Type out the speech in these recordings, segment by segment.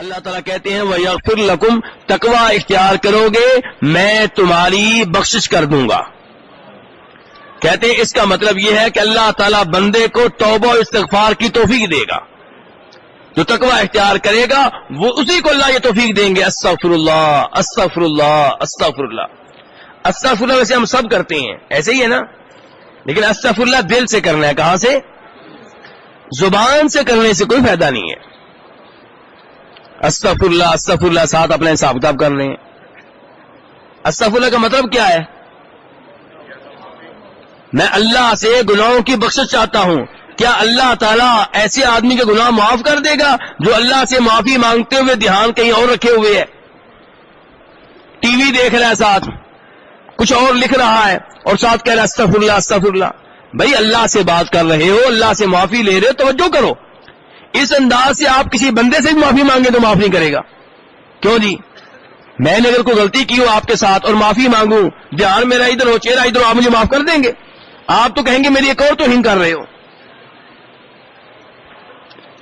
اللہ تعالیٰ کہتے ہیں وَيَغْفِرْ لَكُمْ، تقوی اختیار کرو گے میں تمہاری بخشش کر دوں گا. کہتے ہیں اس کا مطلب یہ ہے کہ اللہ تعالیٰ بندے کو توبہ و استغفار کی توفیق دے گا. جو تقوی اختیار کرے گا وہ اسی کو اللہ یہ توفیق دیں گے. استغفر اللہ استغفر اللہ استغفر اللہ. استغفر اللہ ویسے ہم سب کرتے ہیں، ایسے ہی ہے نا، لیکن استغفر اللہ دل سے کرنا ہے. کہاں سے؟ زبان سے کرنے سے کوئی فائدہ نہیں ہے. استغفر اللہ ساتھ اپنا حساب کتاب کر رہے ہیں. استغفر اللہ کا مطلب کیا ہے؟ میں اللہ سے گناہوں کی بخشش چاہتا ہوں. کیا اللہ تعالیٰ ایسے آدمی کے گناہ معاف کر دے گا جو اللہ سے معافی مانگتے ہوئے دھیان کہیں اور رکھے ہوئے ہے، ٹی وی دیکھ رہا ہے، ساتھ کچھ اور لکھ رہا ہے اور ساتھ کہہ رہا ہے استغفر اللہ استغفر اللہ؟ بھائی اللہ سے بات کر رہے ہو، اللہ سے معافی لے رہے ہو، توجہ کرو. اس انداز سے آپ کسی بندے سے بھی معافی مانگے تو معاف نہیں کرے گا. کیوں جی؟ میں نے اگر کوئی غلطی کی ہو آپ کے ساتھ اور معافی مانگوں، دھیان میرا ادھر ہو، چہرہ ادھر ہو، آپ مجھے معاف کر دیں گے؟ آپ تو کہیں گے میری ایک اور توہین کر رہے ہو.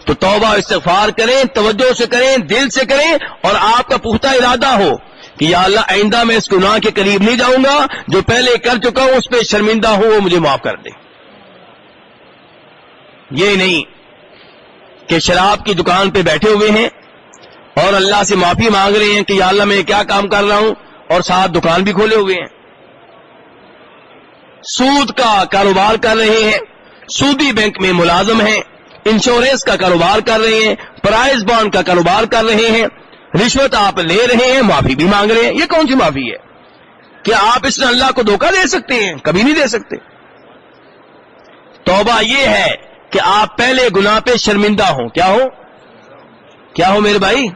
تو توبہ استغفار کریں، توجہ سے کریں، دل سے کریں، اور آپ کا پختہ ارادہ ہو کہ یا اللہ آئندہ میں اس گناہ کے قریب نہیں جاؤں گا، جو پہلے کر چکا ہوں اس پہ شرمندہ ہوں، وہ مجھے معاف کر دے. یہ نہیں کہ شراب کی دکان پہ بیٹھے ہوئے ہیں اور اللہ سے معافی مانگ رہے ہیں کہ یا اللہ میں کیا کام کر رہا ہوں، اور ساتھ دکان بھی کھولے ہوئے ہیں. سود کا کاروبار کر رہے ہیں، سودی بینک میں ملازم ہیں، انشورنس کا کاروبار کر رہے ہیں، پرائز بانڈ کا کاروبار کر رہے ہیں، رشوت آپ لے رہے ہیں، معافی بھی مانگ رہے ہیں. یہ کون سی معافی ہے؟ کیا آپ اس نے اللہ کو دھوکہ دے سکتے ہیں؟ کبھی نہیں دے سکتے. توبہ یہ ہے کہ آپ پہلے گناہ پہ شرمندہ ہوں. کیا ہو میرے بھائی؟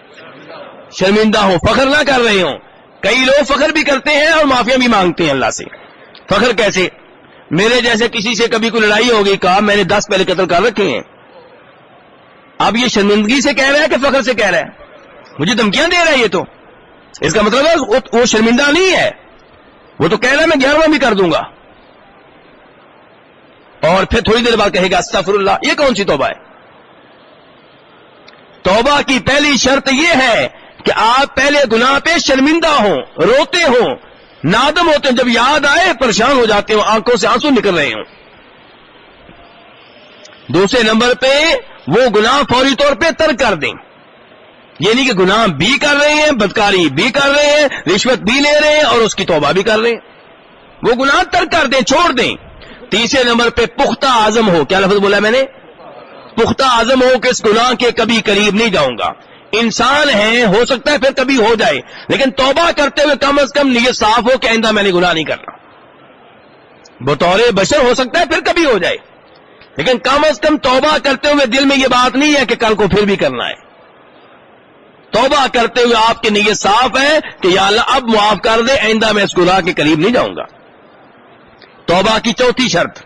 شرمندہ ہوں، فخر نہ کر رہے ہوں. کئی لوگ فخر بھی کرتے ہیں اور معافیاں بھی مانگتے ہیں اللہ سے. فخر کیسے؟ میرے جیسے کسی سے کبھی کوئی لڑائی ہو گئی، کہا میں نے 10 پہلے قتل کر رکھے ہیں. اب یہ شرمندگی سے کہہ رہا ہے کہ فخر سے کہہ رہا ہے؟ مجھے دھمکیاں دے رہا ہے. یہ تو اس کا مطلب ہے وہ شرمندہ نہیں ہے، وہ تو کہہ رہا ہے میں 11واں بھی کر دوں گا، اور پھر تھوڑی دیر بعد کہے گا استغفر اللہ. یہ کون سی توبہ ہے؟ توبہ کی پہلی شرط یہ ہے کہ آپ پہلے گناہ پہ شرمندہ ہوں، روتے ہوں، نادم ہوتے ہیں، جب یاد آئے پریشان ہو جاتے ہوں، آنکھوں سے آنسو نکل رہے ہوں. دوسرے نمبر پہ وہ گناہ فوری طور پہ ترک کر دیں. یہ نہیں کہ گناہ بھی کر رہے ہیں، بدکاری بھی کر رہے ہیں، رشوت بھی لے رہے ہیں اور اس کی توبہ بھی کر رہے ہیں. وہ گناہ ترک کر دیں، چھوڑ دیں. تیسرے نمبر پہ پختہ عزم ہو. کیا لفظ بولا میں نے؟ پختہ عزم ہو کہ اس گناہ کے کبھی قریب نہیں جاؤں گا. انسان ہیں، ہو سکتا ہے پھر کبھی ہو جائے، لیکن توبہ کرتے ہوئے کم از کم نیت صاف ہو کہ آئندہ میں نے گناہ نہیں کرنا. بطور بشر ہو سکتا ہے پھر کبھی ہو جائے، لیکن کم از کم توبہ کرتے ہوئے دل میں یہ بات نہیں ہے کہ کل کو پھر بھی کرنا ہے. توبہ کرتے ہوئے آپ کی نیت صاف ہے کہ یا اللہ اب معاف کر دے، آئندہ میں اس گناہ کے قریب نہیں جاؤں گا. توبہ کی چوتھی شرط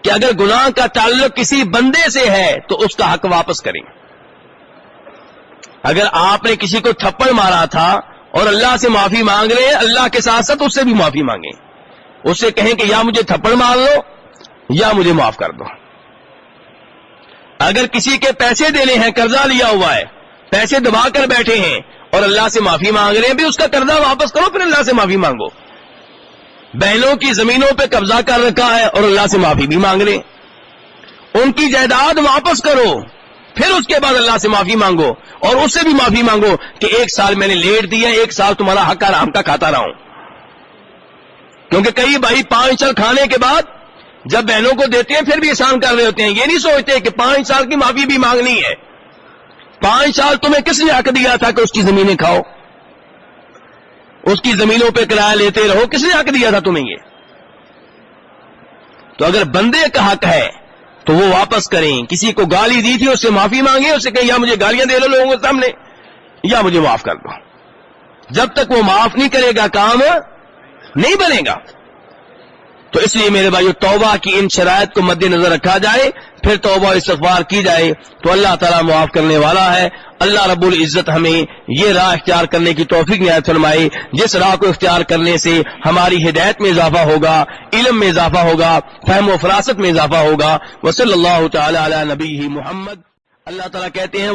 کہ اگر گناہ کا تعلق کسی بندے سے ہے تو اس کا حق واپس کریں. اگر آپ نے کسی کو تھپڑ مارا تھا اور اللہ سے معافی مانگ رہے ہیں، اللہ کے ساتھ ساتھ اس سے بھی معافی مانگیں. اس سے کہیں کہ یا مجھے تھپڑ مار لو یا مجھے معاف کر دو. اگر کسی کے پیسے دینے ہیں، قرضہ لیا ہوا ہے، پیسے دبا کر بیٹھے ہیں اور اللہ سے معافی مانگ رہے ہیں، بھی اس کا قرضہ واپس کرو، پھر اللہ سے معافی مانگو. بہنوں کی زمینوں پہ قبضہ کر رکھا ہے اور اللہ سے معافی بھی مانگ رہے ہیں، ان کی جائیداد واپس کرو، پھر اس کے بعد اللہ سے معافی مانگو، اور اس سے بھی معافی مانگو کہ 1 سال میں نے لیٹ دیا، 1 سال تمہارا حق حرام کا کھاتا رہا ہوں. کیونکہ کئی بھائی 5 سال کھانے کے بعد جب بہنوں کو دیتے ہیں پھر بھی احسان کر رہے ہوتے ہیں. یہ نہیں سوچتے کہ 5 سال کی معافی بھی مانگنی ہے. 5 سال تمہیں کس نے حق دیا تھا کہ اس کی زمینیں کھاؤ، اس کی زمینوں پہ کرایہ لیتے رہو؟ کس نے حق دیا تھا تمہیں یہ؟ تو اگر بندے کا حق ہے تو وہ واپس کریں. کسی کو گالی دی تھی، اس سے معافی مانگے، اس سے کہیں یا مجھے گالیاں دے لو لوگوں کے سامنے یا مجھے معاف کر دو. جب تک وہ معاف نہیں کرے گا کام نہیں بنے گا. تو اس لیے میرے بھائیو توبہ کی ان شرائط کو مد نظر رکھا جائے، پھر توبہ استغفار کی جائے تو اللہ تعالیٰ معاف کرنے والا ہے. اللہ رب العزت ہمیں یہ راہ اختیار کرنے کی توفیق عنایت فرمائے جس راہ کو اختیار کرنے سے ہماری ہدایت میں اضافہ ہوگا، علم میں اضافہ ہوگا، فہم و فراست میں اضافہ ہوگا. وصلی اللہ تعالی علی نبیہ محمد. اللہ تعالیٰ کہتے ہیں